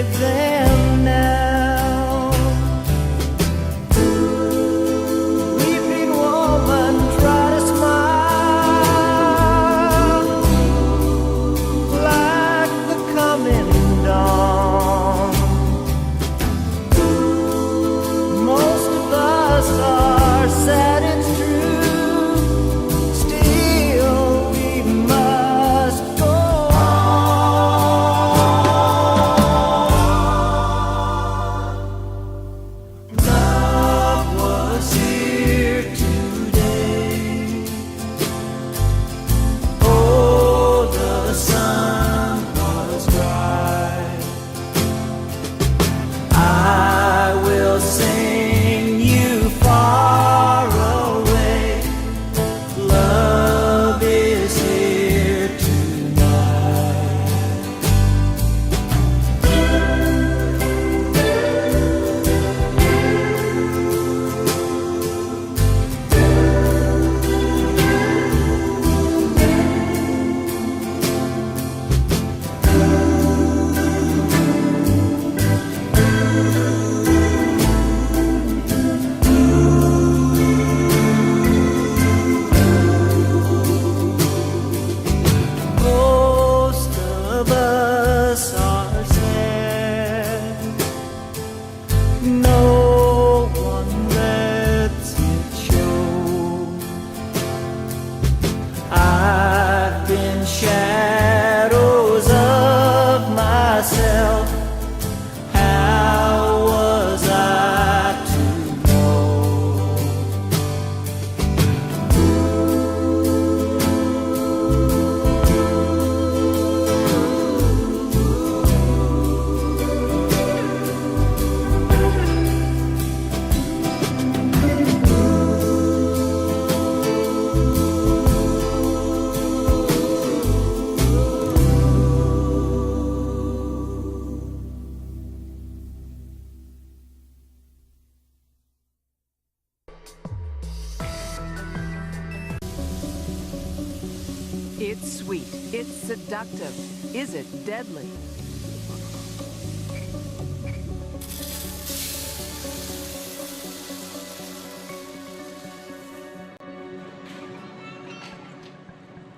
save them now. Weeping woman, try to smile like the coming dawn. Most of us are sad, it's true. Still, we must go on. Love was here today. Oh, the sun was bright. I will sing you far away. Love is here tonight. Most of us are sad. No one lets it show. I've been shadows of myself. How was I to know? It's sweet. It's seductive. Is it deadly?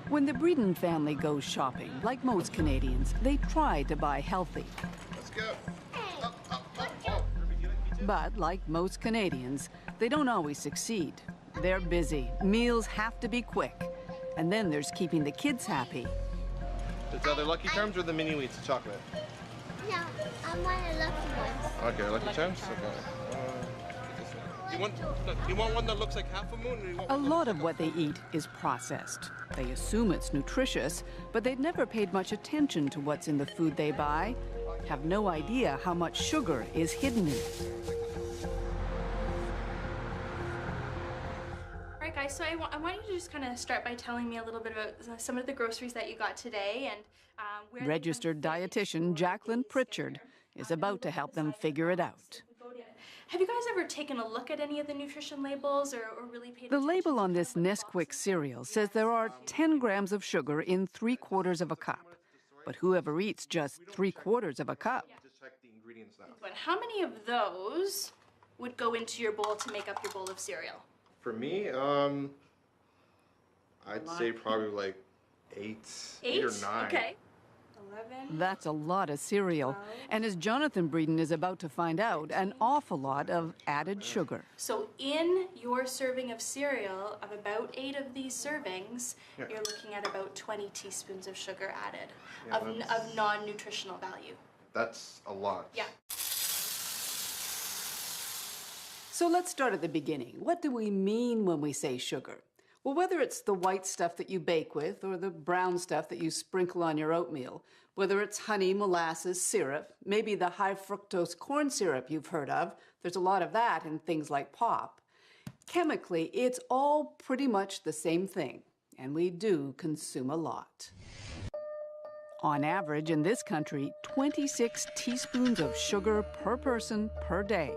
When the Breeden family goes shopping, like most Canadians, they try to buy healthy. Let's go. But like most Canadians, they don't always succeed. They're busy. Meals have to be quick. And then there's keeping the kids happy. Is that the Lucky Charms or the mini wheats chocolate? No, I want a lucky one. Okay, Lucky Charms? Okay. You want one that looks like half a moon? Or you want A one that lot looks of like what they eat is processed. They assume it's nutritious, but they've never paid much attention to what's in the food they buy, have no idea how much sugar is hidden in it. All right, guys, so I want you to just kind of start by telling me a little bit about some of the groceries that you got today and where they Registered kind of fit dietitian into your Jacqueline daily Pritchard schedule. is about to help them figure it out. Have you guys ever taken a look at any of the nutrition labels or really paid The attention label to on kind this of what the Nesquik boxes cereal says there are 10 grams of sugar in 3/4 of a cup. But whoever eats just 3/4 of a cup? Just check the ingredients now. But how many of those would go into your bowl to make up your bowl of cereal? For me, I'd say probably like eight or nine. Okay. 11. That's a lot of cereal. And as Jonathan Breeden is about to find out, an awful lot of added sugar. So in your serving of cereal, of about 8 of these servings, Yeah. you're looking at about 20 teaspoons of sugar added Yeah, of that's- non-nutritional value. That's a lot. Yeah. So let's start at the beginning. What do we mean when we say sugar? Well, whether it's the white stuff that you bake with or the brown stuff that you sprinkle on your oatmeal, whether it's honey, molasses, syrup, maybe the high fructose corn syrup you've heard of, there's a lot of that in things like pop. Chemically, it's all pretty much the same thing, and we do consume a lot. On average, in this country, 26 teaspoons of sugar per person per day.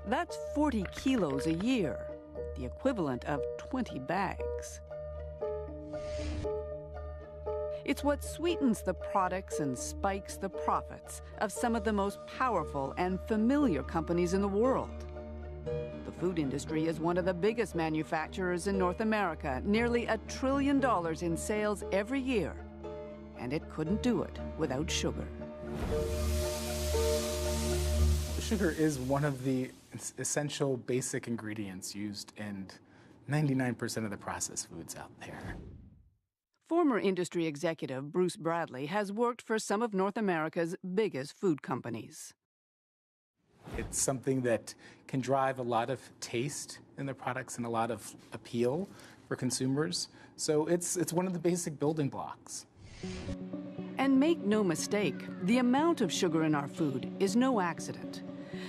That's 40 kilos a year, the equivalent of 20 bags. It's what sweetens the products and spikes the profits of some of the most powerful and familiar companies in the world. The food industry is one of the biggest manufacturers in North America, nearly $1 trillion in sales every year. And it couldn't do it without sugar. Sugar is one of the essential basic ingredients used in 99% of the processed foods out there. Former industry executive Bruce Bradley has worked for some of North America's biggest food companies. It's something that can drive a lot of taste in the products and a lot of appeal for consumers. So it's one of the basic building blocks. And make no mistake, the amount of sugar in our food is no accident.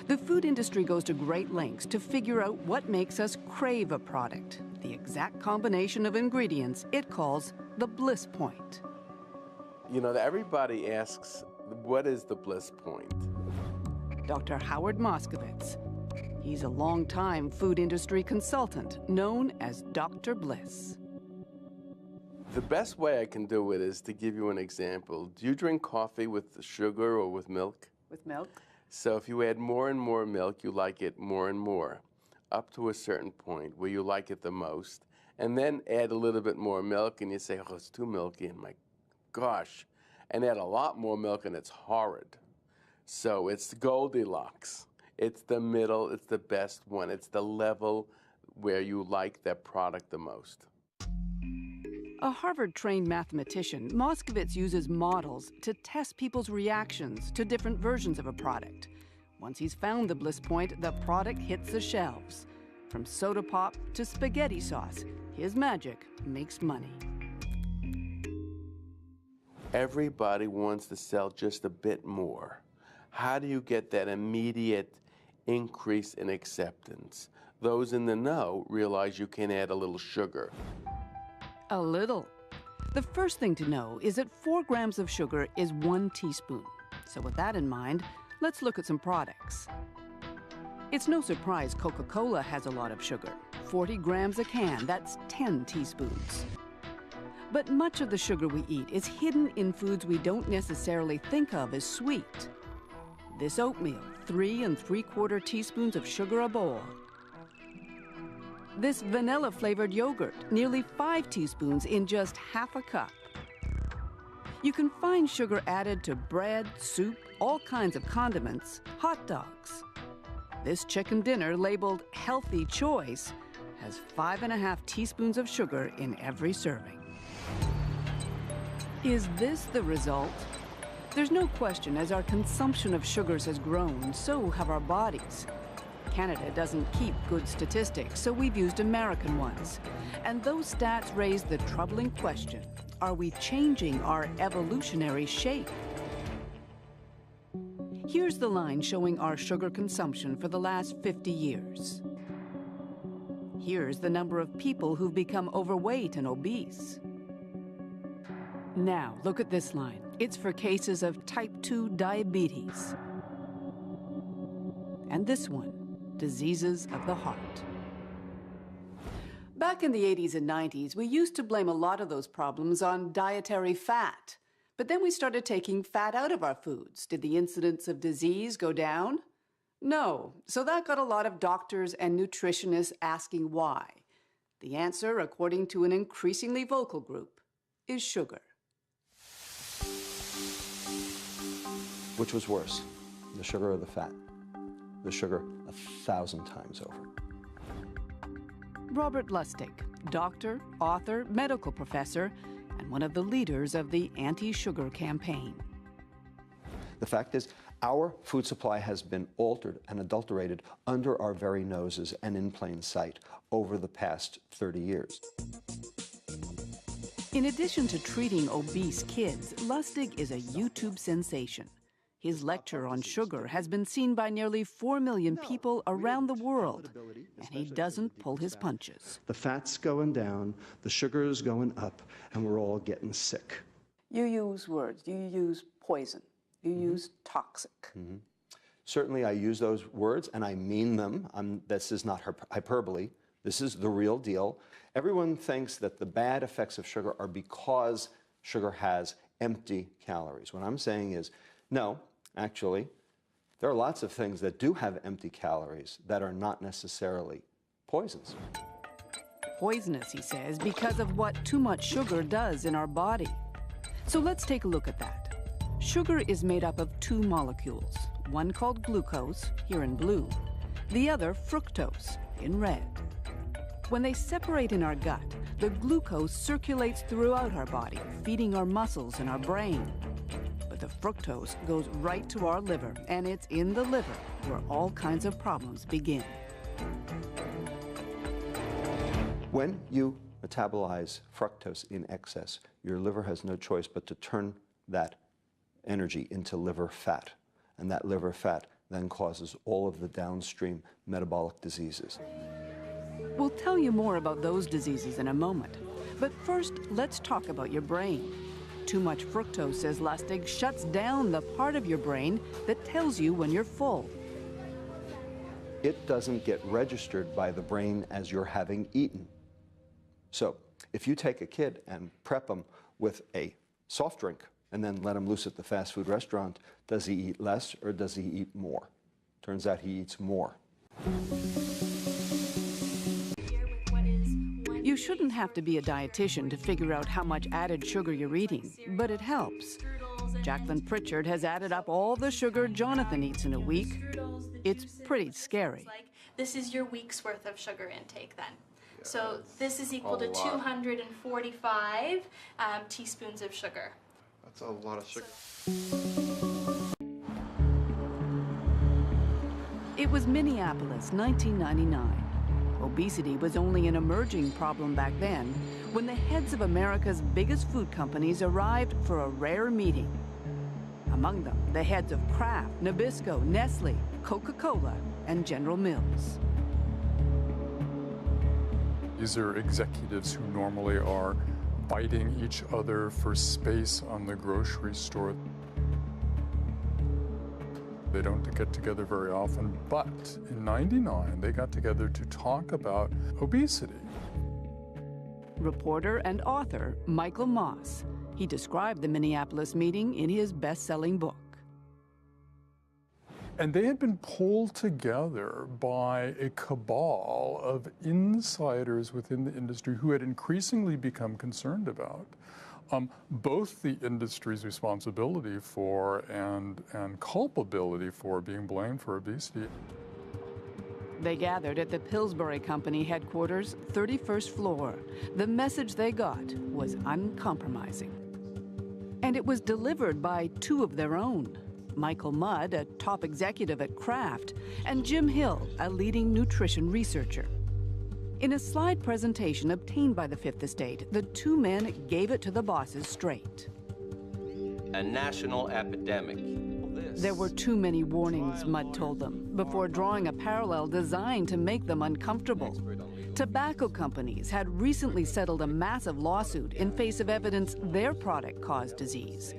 The food industry goes to great lengths to figure out what makes us crave a product, the exact combination of ingredients it calls the bliss point. You know, everybody asks, what is the bliss point? Dr. Howard Moskowitz. He's a longtime food industry consultant known as Dr. Bliss. The best way I can do it is to give you an example. Do you drink coffee with sugar or with milk? With milk? So if you add more and more milk, you like it more and more, up to a certain point where you like it the most. And then add a little bit more milk and you say, oh, it's too milky, and my gosh. And add a lot more milk and it's horrid. So it's Goldilocks. It's the middle, it's the best one. It's the level where you like that product the most. A Harvard-trained mathematician, Moskowitz uses models to test people's reactions to different versions of a product. Once he's found the bliss point, the product hits the shelves. From soda pop to spaghetti sauce, his magic makes money. Everybody wants to sell just a bit more. How do you get that immediate increase in acceptance? Those in the know realize you can add a little sugar. A little. The first thing to know is that 4 grams of sugar is 1 teaspoon. So with that in mind, let's look at some products. It's no surprise Coca-Cola has a lot of sugar. 40 grams a can, that's 10 teaspoons. But much of the sugar we eat is hidden in foods we don't necessarily think of as sweet. This oatmeal, 3 3/4 teaspoons of sugar a bowl. This vanilla-flavored yogurt, nearly 5 teaspoons in just half a cup. You can find sugar added to bread, soup, all kinds of condiments, hot dogs. This chicken dinner, labeled Healthy Choice, has 5.5 teaspoons of sugar in every serving. Is this the result? There's no question, as our consumption of sugars has grown, so have our bodies. Canada doesn't keep good statistics, so we've used American ones. And those stats raise the troubling question, are we changing our evolutionary shape? Here's the line showing our sugar consumption for the last 50 years. Here's the number of people who've become overweight and obese. Now, look at this line. It's for cases of type 2 diabetes. And this one, diseases of the heart. Back in the 80s and 90s, we used to blame a lot of those problems on dietary fat. But then we started taking fat out of our foods. Did the incidence of disease go down? No. So that got a lot of doctors and nutritionists asking why. The answer, according to an increasingly vocal group, is sugar. Which was worse, the sugar or the fat? The sugar 1,000 times over. Robert Lustig, doctor, author, medical professor, and one of the leaders of the anti-sugar campaign. The fact is, our food supply has been altered and adulterated under our very noses and in plain sight over the past 30 years. In addition to treating obese kids, Lustig is a YouTube sensation. His lecture on sugar has been seen by nearly 4 million people around the world, and he doesn't pull his punches. The fat's going down, the sugar is going up, and we're all getting sick. You use words. You use poison. You use toxic. Certainly I use those words, and I mean them. This is not hyperbole. This is the real deal. Everyone thinks that the bad effects of sugar are because sugar has empty calories. What I'm saying is, no, actually, there are lots of things that do have empty calories that are not necessarily poisons. Poisonous, he says, because of what too much sugar does in our body. So let's take a look at that. Sugar is made up of two molecules, one called glucose, here in blue, the other fructose, in red. When they separate in our gut, the glucose circulates throughout our body, feeding our muscles and our brain. But the fructose goes right to our liver, and it's in the liver where all kinds of problems begin. When you metabolize fructose in excess, your liver has no choice but to turn that energy into liver fat. And that liver fat then causes all of the downstream metabolic diseases. We'll tell you more about those diseases in a moment. But first, let's talk about your brain. Too much fructose, says Lustig, shuts down the part of your brain that tells you when you're full. It doesn't get registered by the brain as you're having eaten. So if you take a kid and prep him with a soft drink and then let him loose at the fast food restaurant, does he eat less or does he eat more? Turns out he eats more. You shouldn't have to be a dietitian to figure out how much added sugar you're eating, but it helps. Jacqueline Pritchard has added up all the sugar Jonathan eats in a week. It's pretty scary. This is your week's worth of sugar intake then. So this is equal to 245 teaspoons of sugar. That's a lot of sugar. It was Minneapolis, 1999. Obesity was only an emerging problem back then when the heads of America's biggest food companies arrived for a rare meeting. Among them, the heads of Kraft, Nabisco, Nestle, Coca-Cola, and General Mills. These are executives who normally are fighting each other for space on the grocery store. They don't get together very often, but in '99, they got together to talk about obesity. Reporter and author Michael Moss. He described the Minneapolis meeting in his best-selling book. And they had been pulled together by a cabal of insiders within the industry who had increasingly become concerned about both the industry's responsibility for and culpability for being blamed for obesity. They gathered at the Pillsbury Company headquarters, 31st floor. The message they got was uncompromising. And it was delivered by two of their own. Michael Mudd, a top executive at Kraft, and Jim Hill, a leading nutrition researcher. In a slide presentation obtained by the Fifth Estate, the two men gave it to the bosses straight. A national epidemic. There were too many warnings, Mudd told them, before drawing a parallel designed to make them uncomfortable. Tobacco companies had recently settled a massive lawsuit in face of evidence their product caused disease.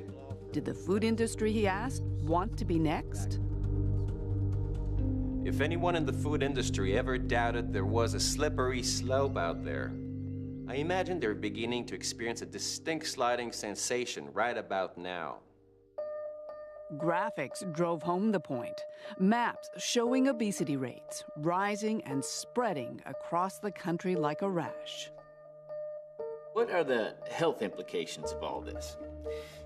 Did the food industry, he asked, want to be next? If anyone in the food industry ever doubted there was a slippery slope out there, I imagine they're beginning to experience a distinct sliding sensation right about now. Graphics drove home the point. Maps showing obesity rates rising and spreading across the country like a rash. What are the health implications of all this?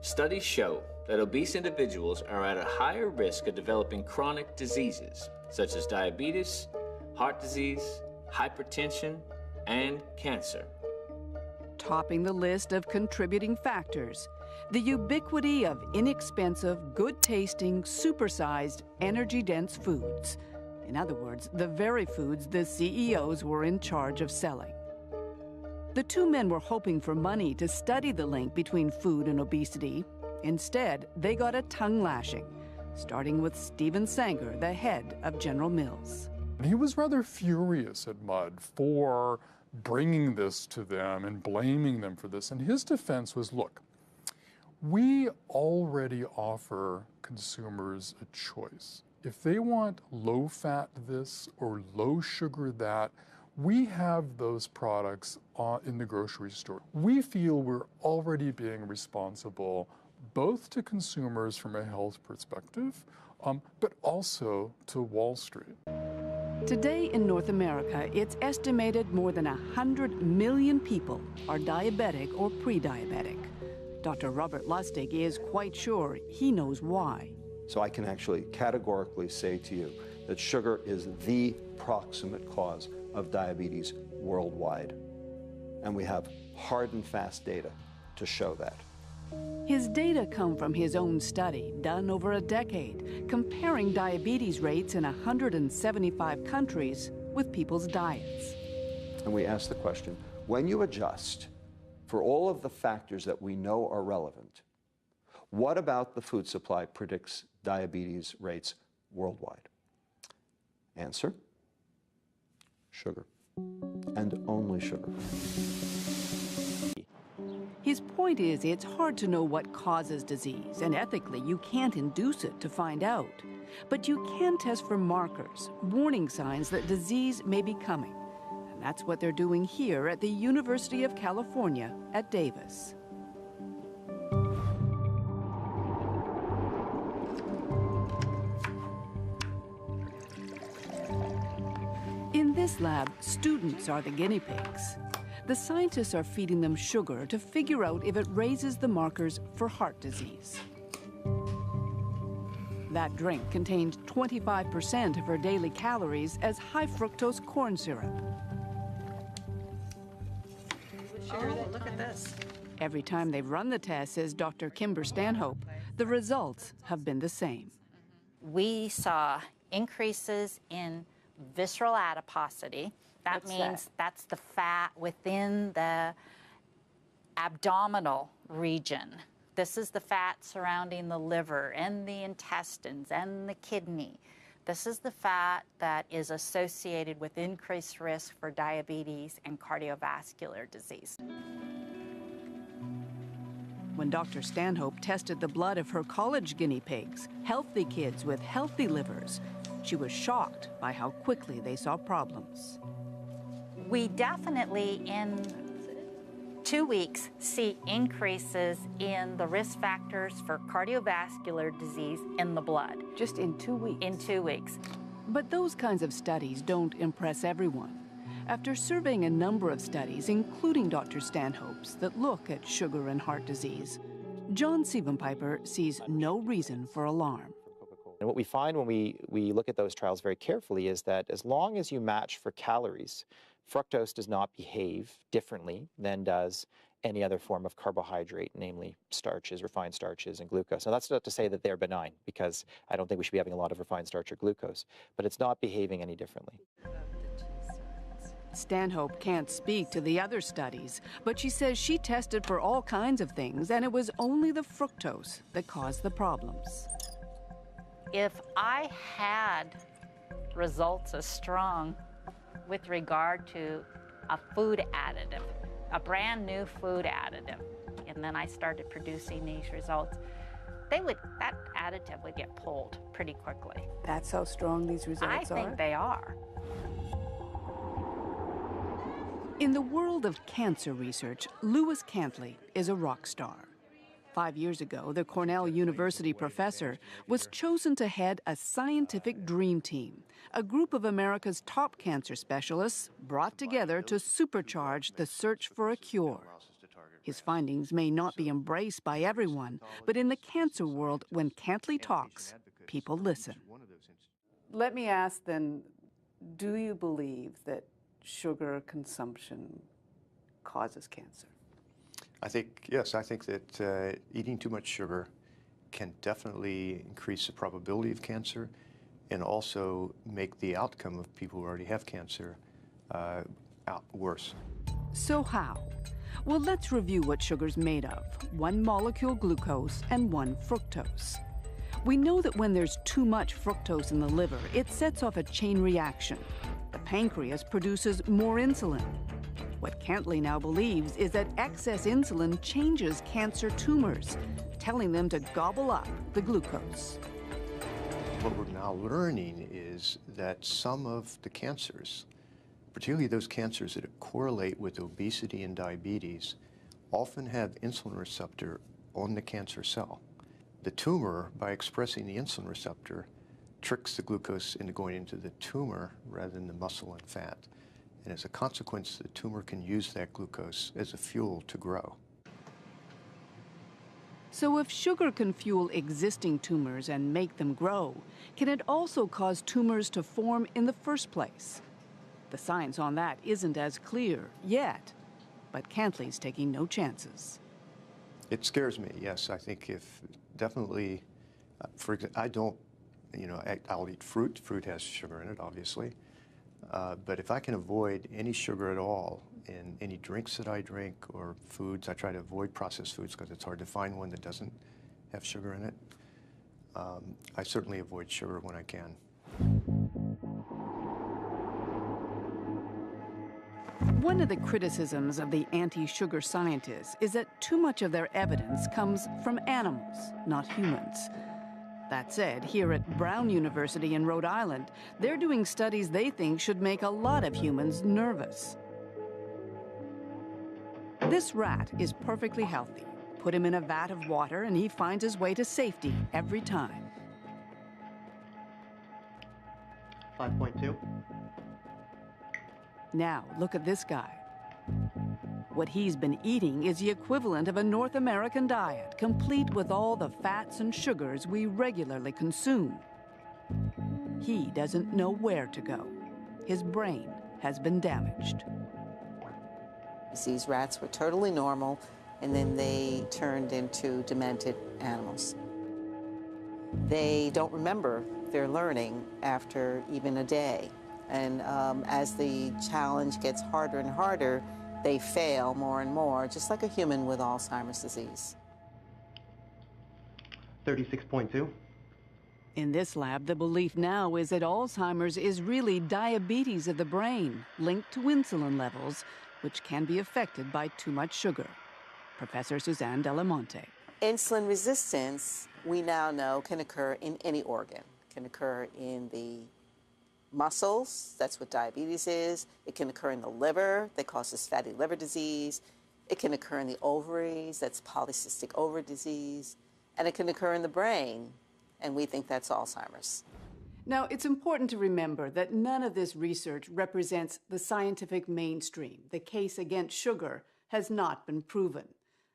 Studies show that obese individuals are at a higher risk of developing chronic diseases, such as diabetes, heart disease, hypertension, and cancer. Topping the list of contributing factors, the ubiquity of inexpensive, good-tasting, supersized, energy-dense foods. In other words, the very foods the CEOs were in charge of selling. The two men were hoping for money to study the link between food and obesity. Instead, they got a tongue lashing, starting with Stephen Sanger, the head of General Mills. He was rather furious at Mudd for bringing this to them and blaming them for this. And his defense was, look, we already offer consumers a choice. If they want low-fat this or low-sugar that, We have those products in the grocery store. We feel we're already being responsible both to consumers from a health perspective, but also to Wall Street. Today in North America, it's estimated more than 100 million people are diabetic or pre-diabetic. Dr. Robert Lustig is quite sure he knows why. So I can actually categorically say to you that sugar is the proximate cause of diabetes worldwide. And we have hard and fast data to show that. His data come from his own study done over a decade, comparing diabetes rates in 175 countries with people's diets. And we ask the question, when you adjust for all of the factors that we know are relevant, what about the food supply predicts diabetes rates worldwide? Answer, sugar, and only sugar. His point is it's hard to know what causes disease, and ethically you can't induce it to find out. But you can test for markers, warning signs that disease may be coming. And that's what they're doing here at the University of California at Davis. In this lab, students are the guinea pigs. The scientists are feeding them sugar to figure out if it raises the markers for heart disease. That drink contained 25% of her daily calories as high fructose corn syrup. Oh, look at this. Every time they've run the test, says Dr. Kimber Stanhope, the results have been the same. We saw increases in visceral adiposity. That means that's the fat within the abdominal region. This is the fat surrounding the liver and the intestines and the kidney. This is the fat that is associated with increased risk for diabetes and cardiovascular disease. When Dr. Stanhope tested the blood of her college guinea pigs, healthy kids with healthy livers, she was shocked by how quickly they saw problems. We definitely, in 2 weeks, see increases in the risk factors for cardiovascular disease in the blood. Just in 2 weeks? In 2 weeks. But those kinds of studies don't impress everyone. After surveying a number of studies, including Dr. Stanhope's, that look at sugar and heart disease, John Siebenpiper sees no reason for alarm. And what we find when we look at those trials very carefully is that as long as you match for calories, fructose does not behave differently than does any other form of carbohydrate, namely starches, refined starches, and glucose. Now, that's not to say that they're benign, because I don't think we should be having a lot of refined starch or glucose, but it's not behaving any differently. Stanhope can't speak to the other studies, but she says she tested for all kinds of things, and it was only the fructose that caused the problems. If I had results as strong with regard to a food additive, a brand new food additive, and then I started producing these results, that additive would get pulled pretty quickly. That's how strong these results are? I think they are. In the world of cancer research, Lewis Cantley is a rock star. 5 years ago, the Cornell University professor was chosen to head a scientific dream team, a group of America's top cancer specialists brought together to supercharge the search for a cure. His findings may not be embraced by everyone, but in the cancer world, when Cantley talks, people listen. Let me ask then, do you believe that sugar consumption causes cancer? Yes, I think that eating too much sugar can definitely increase the probability of cancer and also make the outcome of people who already have cancer worse. So how? Well, let's review what sugar's made of. 1 molecule glucose and 1 fructose. We know that when there's too much fructose in the liver, it sets off a chain reaction. The pancreas produces more insulin. What Cantley now believes is that excess insulin changes cancer tumors, telling them to gobble up the glucose. What we're now learning is that some of the cancers particularly those cancers that correlate with obesity and diabetes, often have insulin receptor on the cancer cell. The tumor, by expressing the insulin receptor, tricks the glucose into going into the tumor rather than the muscle and fat. And as a consequence, the tumor can use that glucose as a fuel to grow. So if sugar can fuel existing tumors and make them grow, can it also cause tumors to form in the first place? The science on that isn't as clear yet, but Cantley's taking no chances. It scares me, yes. I think if definitely, for example, I don't, I'll eat fruit. Fruit has sugar in it, obviously. But if I can avoid any sugar at all in any drinks that I drink or foods, I try to avoid processed foods because it's hard to find one that doesn't have sugar in it. I certainly avoid sugar when I can. One of the criticisms of the anti-sugar scientists is that too much of their evidence comes from animals, not humans. That said, here at Brown University in Rhode Island, they're doing studies they think should make a lot of humans nervous. This rat is perfectly healthy. Put him in a vat of water and he finds his way to safety every time. 5.2. Now, look at this guy. What he's been eating is the equivalent of a North American diet, complete with all the fats and sugars we regularly consume. He doesn't know where to go. His brain has been damaged. These rats were totally normal, and then they turned into demented animals. They don't remember their learning after even a day. And as the challenge gets harder and harder, they fail more and more, just like a human with Alzheimer's disease. 36.2. In this lab, the belief now is that Alzheimer's is really diabetes of the brain, linked to insulin levels, which can be affected by too much sugar. Professor Suzanne Delamonte. Insulin resistance, we now know, can occur in any organ. It can occur in the muscles, that's what diabetes is. It can occur in the liver, that causes fatty liver disease. It can occur in the ovaries, that's polycystic ovary disease. And it can occur in the brain, and we think that's Alzheimer's. Now, it's important to remember that none of this research represents the scientific mainstream. The case against sugar has not been proven.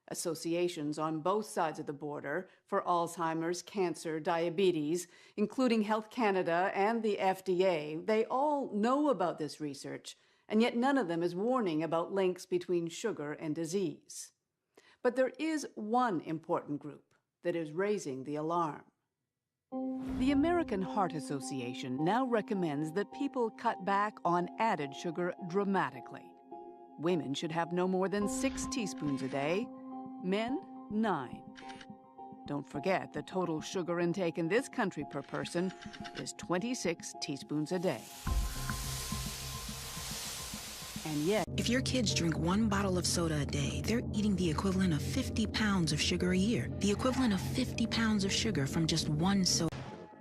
Associations on both sides of the border for Alzheimer's, cancer, diabetes, including Health Canada and the FDA, they all know about this research, and yet none of them is warning about links between sugar and disease. But there is one important group that is raising the alarm. The American Heart Association now recommends that people cut back on added sugar dramatically. Women should have no more than 6 teaspoons a day, men 9. Don't forget the total sugar intake in this country per person is 26 teaspoons a day. And yet, if your kids drink 1 bottle of soda a day, they're eating the equivalent of 50 pounds of sugar a year. The equivalent of 50 pounds of sugar from just 1 soda.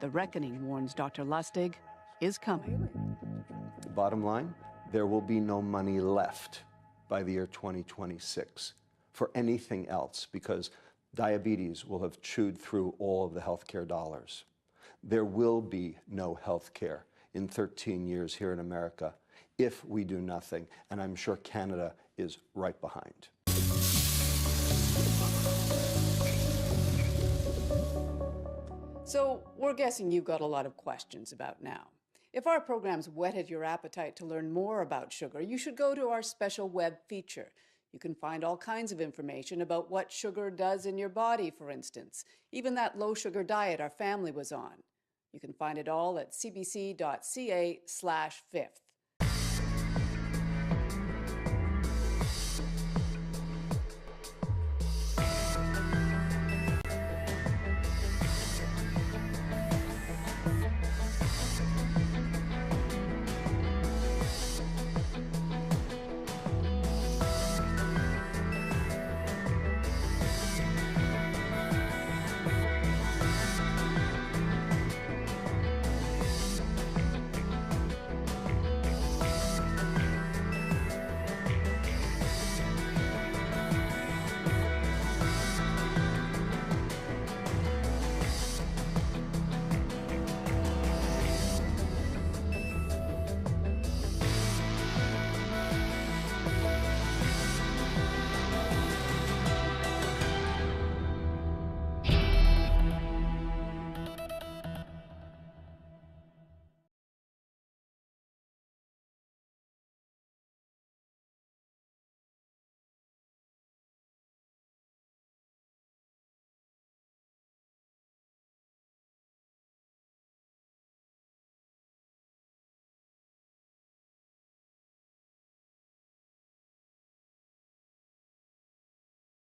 The reckoning, warns Dr. Lustig, is coming. Bottom line, there will be no money left by the year 2026 for anything else because diabetes will have chewed through all of the healthcare dollars. There will be no healthcare in 13 years here in America if we do nothing, and I'm sure Canada is right behind. So we're guessing you've got a lot of questions about now. If our program's whetted your appetite to learn more about sugar, you should go to our special web feature. You can find all kinds of information about what sugar does in your body, for instance, even that low-sugar diet our family was on. You can find it all at cbc.ca/fifth.